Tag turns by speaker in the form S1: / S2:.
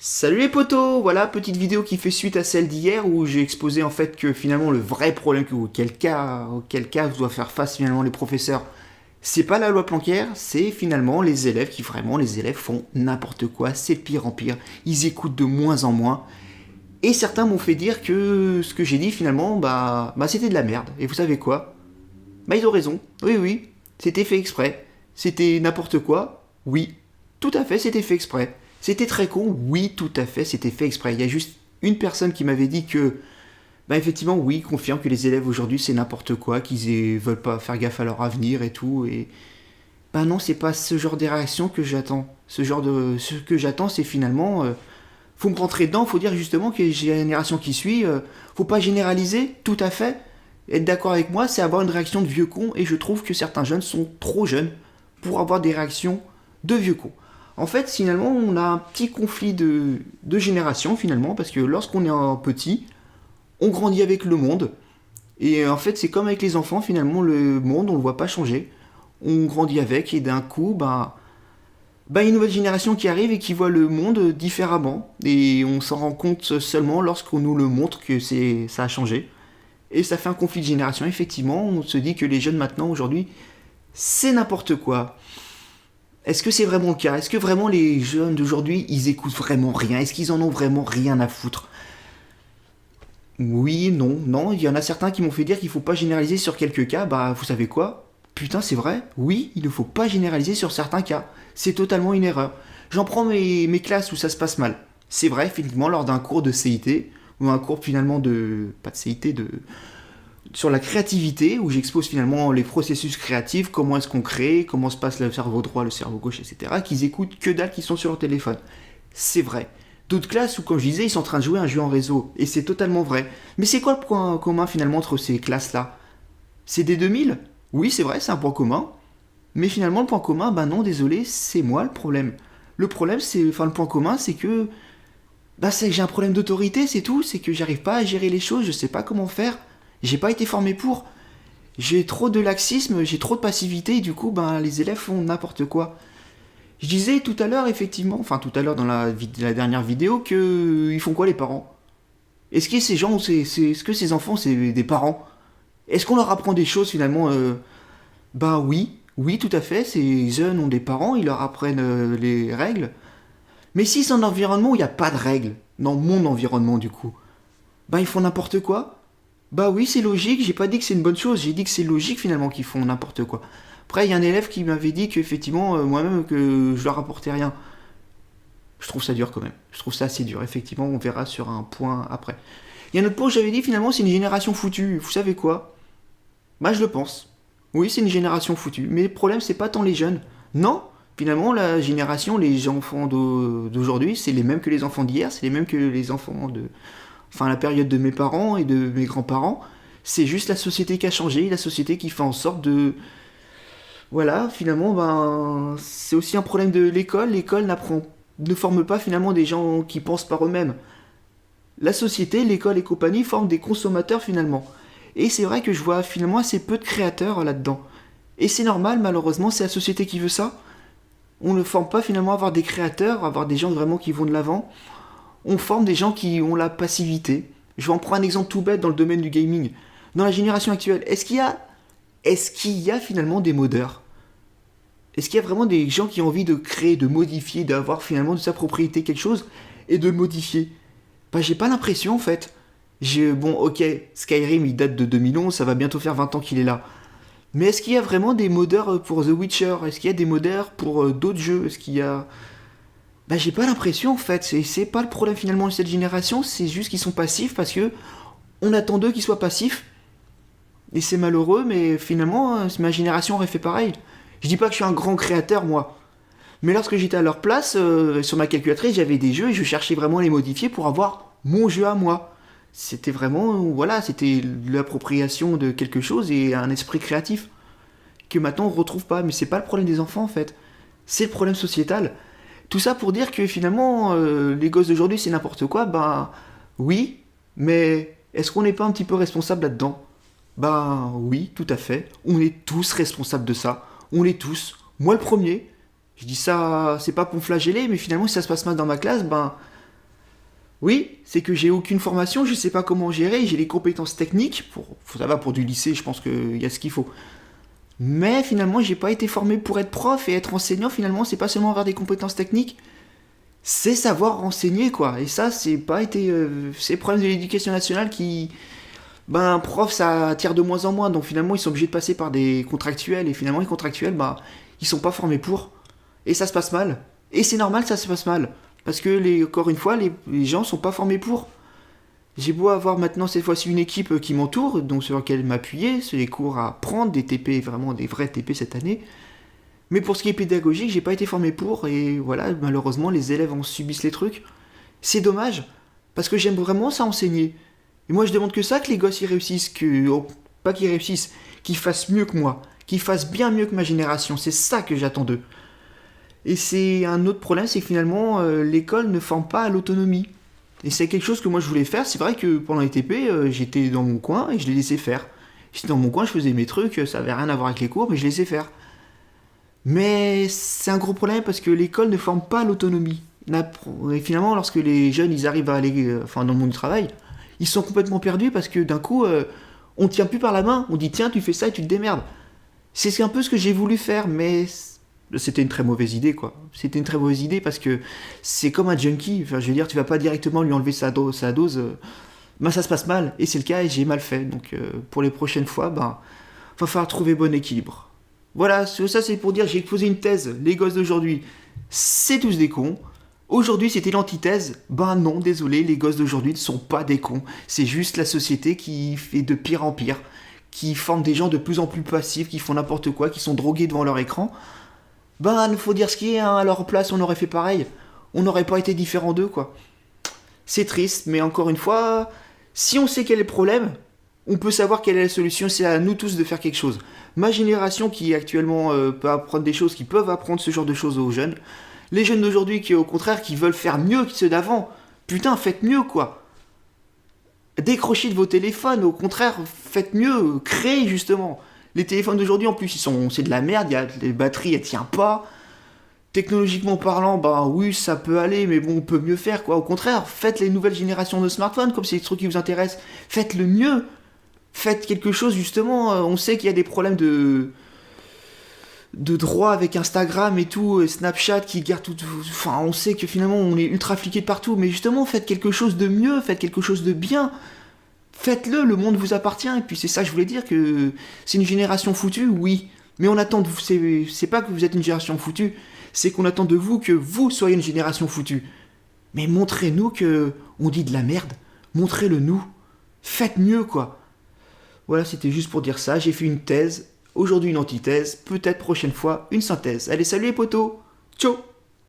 S1: Salut les potos, voilà, petite vidéo qui fait suite à celle d'hier où j'ai exposé en fait que finalement le vrai problème auquel cas doivent faire face finalement les professeurs, c'est pas la loi Blanquer, c'est finalement les élèves qui vraiment les élèves font n'importe quoi, c'est de pire en pire, ils écoutent de moins en moins et certains m'ont fait dire que ce que j'ai dit finalement bah c'était de la merde. Et vous savez quoi? Bah ils ont raison. Oui oui, c'était fait exprès. C'était n'importe quoi. Oui, tout à fait, c'était fait exprès. C'était très con. Oui, tout à fait, c'était fait exprès. Il y a juste une personne qui m'avait dit que bah effectivement oui, confirme que les élèves aujourd'hui c'est n'importe quoi, veulent pas faire gaffe à leur avenir et tout et bah non, c'est pas ce genre de réaction que j'attends. Ce que j'attends c'est finalement faut me rentrer dedans, faut dire justement que j'ai la génération qui suit, faut pas généraliser, tout à fait. Être d'accord avec moi, c'est avoir une réaction de vieux con, et je trouve que certains jeunes sont trop jeunes pour avoir des réactions de vieux con. En fait, finalement, on a un petit conflit de génération, finalement, parce que lorsqu'on est un petit, on grandit avec le monde, et en fait, c'est comme avec les enfants, finalement, le monde, on le voit pas changer. On grandit avec, et d'un coup, il y a une nouvelle génération qui arrive et qui voit le monde différemment. Et on s'en rend compte seulement lorsqu'on nous le montre que ça a changé. Et ça fait un conflit de génération, effectivement. On se dit que les jeunes maintenant, aujourd'hui, c'est n'importe quoi. Est-ce que c'est vraiment le cas? Est-ce que vraiment les jeunes d'aujourd'hui, ils écoutent vraiment rien? Est-ce qu'ils en ont vraiment rien à foutre? Oui, non, non. Il y en a certains qui m'ont fait dire qu'il faut pas généraliser sur quelques cas. Bah, vous savez quoi? Putain, c'est vrai. Oui, il ne faut pas généraliser sur certains cas. C'est totalement une erreur. J'en prends mes classes où ça se passe mal. C'est vrai, finalement, lors d'un cours de CIT, ou un cours finalement de... pas de CIT, sur la créativité, où j'expose finalement les processus créatifs, comment est-ce qu'on crée, comment se passe le cerveau droit, le cerveau gauche, etc., qu'ils écoutent que dalle qui sont sur leur téléphone. C'est vrai. D'autres classes où, comme je disais, ils sont en train de jouer un jeu en réseau, et c'est totalement vrai. Mais c'est quoi le point commun finalement entre ces classes-là? C'est des 2000? Oui, c'est vrai, c'est un point commun. Mais finalement, le point commun, ben non, désolé, c'est moi le problème. Le point commun, c'est que c'est que j'ai un problème d'autorité, c'est tout. C'est que j'arrive pas à gérer les choses, je sais pas comment faire. J'ai pas été formé pour. J'ai trop de laxisme, j'ai trop de passivité, et du coup, les élèves font n'importe quoi. Je disais tout à l'heure, effectivement, enfin tout à l'heure dans la dernière vidéo, que ils font quoi les parents? Est-ce que ces gens, est-ce que ces enfants, c'est des parents? Est-ce qu'on leur apprend des choses finalement? Bah oui, oui, tout à fait. Ces jeunes ont des parents, ils leur apprennent les règles. Mais si c'est un environnement où il n'y a pas de règles, dans mon environnement du coup, ils font n'importe quoi. Bah oui, c'est logique, j'ai pas dit que c'est une bonne chose, j'ai dit que c'est logique finalement qu'ils font n'importe quoi. Après, il y a un élève qui m'avait dit qu'effectivement, moi-même, que je leur apportais rien. Je trouve ça dur quand même. Je trouve ça assez dur, effectivement, on verra sur un point après. Il y a un autre point où j'avais dit finalement, c'est une génération foutue. Vous savez quoi? Bah, je le pense. Oui, c'est une génération foutue. Mais le problème, c'est pas tant les jeunes. Non, finalement, la génération, les enfants d'aujourd'hui, c'est les mêmes que les enfants d'hier, c'est les mêmes que les enfants de. Enfin, la période de mes parents et de mes grands-parents. C'est juste la société qui a changé, la société qui fait en sorte de. Voilà, finalement, c'est aussi un problème de l'école. L'école ne forme pas finalement des gens qui pensent par eux-mêmes. La société, l'école et compagnie forment des consommateurs finalement. Et c'est vrai que je vois finalement assez peu de créateurs là-dedans. Et c'est normal, malheureusement, c'est la société qui veut ça. On ne forme pas finalement à avoir des créateurs, à avoir des gens vraiment qui vont de l'avant. On forme des gens qui ont la passivité. Je vais en prendre un exemple tout bête dans le domaine du gaming. Dans la génération actuelle, est-ce qu'il y a finalement des modeurs? Est-ce qu'il y a vraiment des gens qui ont envie de créer, de modifier, d'avoir finalement de sa propriété quelque chose et de le modifier? J'ai pas l'impression en fait. Bon, ok, Skyrim il date de 2011, ça va bientôt faire 20 ans qu'il est là. Mais est-ce qu'il y a vraiment des modeurs pour The Witcher? Est-ce qu'il y a des modeurs pour d'autres jeux? Est-ce qu'il y a. J'ai pas l'impression en fait. C'est pas le problème finalement de cette génération, c'est juste qu'ils sont passifs parce que on attend d'eux qu'ils soient passifs. Et c'est malheureux, mais finalement, ma génération aurait fait pareil. Je dis pas que je suis un grand créateur moi. Mais lorsque j'étais à leur place, sur ma calculatrice, j'avais des jeux et je cherchais vraiment à les modifier pour avoir mon jeu à moi. C'était vraiment, voilà, c'était l'appropriation de quelque chose et un esprit créatif que maintenant on retrouve pas. Mais c'est pas le problème des enfants en fait, c'est le problème sociétal. Tout ça pour dire que finalement, les gosses d'aujourd'hui c'est n'importe quoi. Oui, mais est-ce qu'on n'est pas un petit peu responsable là-dedans? Oui, tout à fait. On est tous responsables de ça. On l'est tous. Moi le premier. Je dis ça, c'est pas pour me flageller, mais finalement si ça se passe mal dans ma classe, Oui, c'est que j'ai aucune formation, je sais pas comment gérer, j'ai les compétences techniques, ça va pour du lycée, je pense qu'il y a ce qu'il faut. Mais finalement, j'ai pas été formé pour être prof et être enseignant, finalement, c'est pas seulement avoir des compétences techniques, c'est savoir enseigner, quoi. Et ça, c'est pas été. C'est le problème de l'éducation nationale qui. Ben, prof, ça attire de moins en moins, donc finalement, ils sont obligés de passer par des contractuels, et finalement, les contractuels, bah, ils sont pas formés pour. Et ça se passe mal. Et c'est normal, ça se passe mal. Parce que, encore une fois, les gens sont pas formés pour. J'ai beau avoir maintenant cette fois-ci une équipe qui m'entoure, donc sur laquelle m'appuyer, c'est les cours à prendre, des TP, vraiment des vrais TP cette année. Mais pour ce qui est pédagogique, j'ai pas été formé pour, et voilà, malheureusement, les élèves en subissent les trucs. C'est dommage, parce que j'aime vraiment ça enseigner. Et moi, je demande que ça, que les gosses y réussissent, pas qu'ils réussissent, qu'ils fassent mieux que moi, qu'ils fassent bien mieux que ma génération. C'est ça que j'attends d'eux. Et c'est un autre problème, c'est que finalement, l'école ne forme pas à l'autonomie. Et c'est quelque chose que moi je voulais faire. C'est vrai que pendant les TP, j'étais dans mon coin et je les laissais faire. J'étais dans mon coin, je faisais mes trucs, ça avait rien à voir avec les cours, mais je les laissais faire. Mais c'est un gros problème parce que l'école ne forme pas à l'autonomie. Et finalement, lorsque les jeunes ils arrivent à aller dans le monde du travail, ils sont complètement perdus parce que d'un coup, on ne tient plus par la main. On dit tiens, tu fais ça et tu te démerdes. C'est un peu ce que j'ai voulu faire, mais c'était une très mauvaise idée, quoi. C'était une très mauvaise idée parce que c'est comme un junkie. Enfin, je veux dire, tu vas pas directement lui enlever sa dose. Ben, ça se passe mal. Et c'est le cas et j'ai mal fait. Donc, pour les prochaines fois, ben, va falloir trouver bon équilibre. Voilà, ça c'est pour dire, j'ai posé une thèse. Les gosses d'aujourd'hui, c'est tous des cons. Aujourd'hui, c'était l'antithèse. Ben non, désolé, les gosses d'aujourd'hui ne sont pas des cons. C'est juste la société qui fait de pire en pire, qui forme des gens de plus en plus passifs, qui font n'importe quoi, qui sont drogués devant leur écran. Ben, il faut dire ce qui est, hein, à leur place, on aurait fait pareil. On n'aurait pas été différent d'eux, quoi. C'est triste, mais encore une fois, si on sait quel est le problème, on peut savoir quelle est la solution, c'est à nous tous de faire quelque chose. Ma génération qui actuellement peut apprendre des choses, qui peuvent apprendre ce genre de choses aux jeunes, les jeunes d'aujourd'hui qui au contraire qui veulent faire mieux que ceux d'avant, putain faites mieux quoi. Décrochez de vos téléphones, au contraire faites mieux, créez justement. Les téléphones d'aujourd'hui en plus c'est de la merde, les batteries elles tiennent pas. Technologiquement parlant, bah oui ça peut aller, mais bon on peut mieux faire quoi. Au contraire, faites les nouvelles générations de smartphones comme c'est des trucs qui vous intéressent, faites le mieux. Faites quelque chose justement, on sait qu'il y a des problèmes de droit avec Instagram et tout, Snapchat qui garde tout. Enfin, on sait que finalement on est ultra fliqué de partout, mais justement faites quelque chose de mieux, faites quelque chose de bien. Faites-le, le monde vous appartient. Et puis c'est ça que je voulais dire, que c'est une génération foutue, oui. Mais on attend de vous, c'est pas que vous êtes une génération foutue, c'est qu'on attend de vous que vous soyez une génération foutue. Mais montrez-nous que on dit de la merde, montrez-le nous. Faites mieux quoi. Voilà, c'était juste pour dire ça. J'ai fait une thèse, aujourd'hui une antithèse, peut-être prochaine fois une synthèse. Allez, salut les potos. Ciao.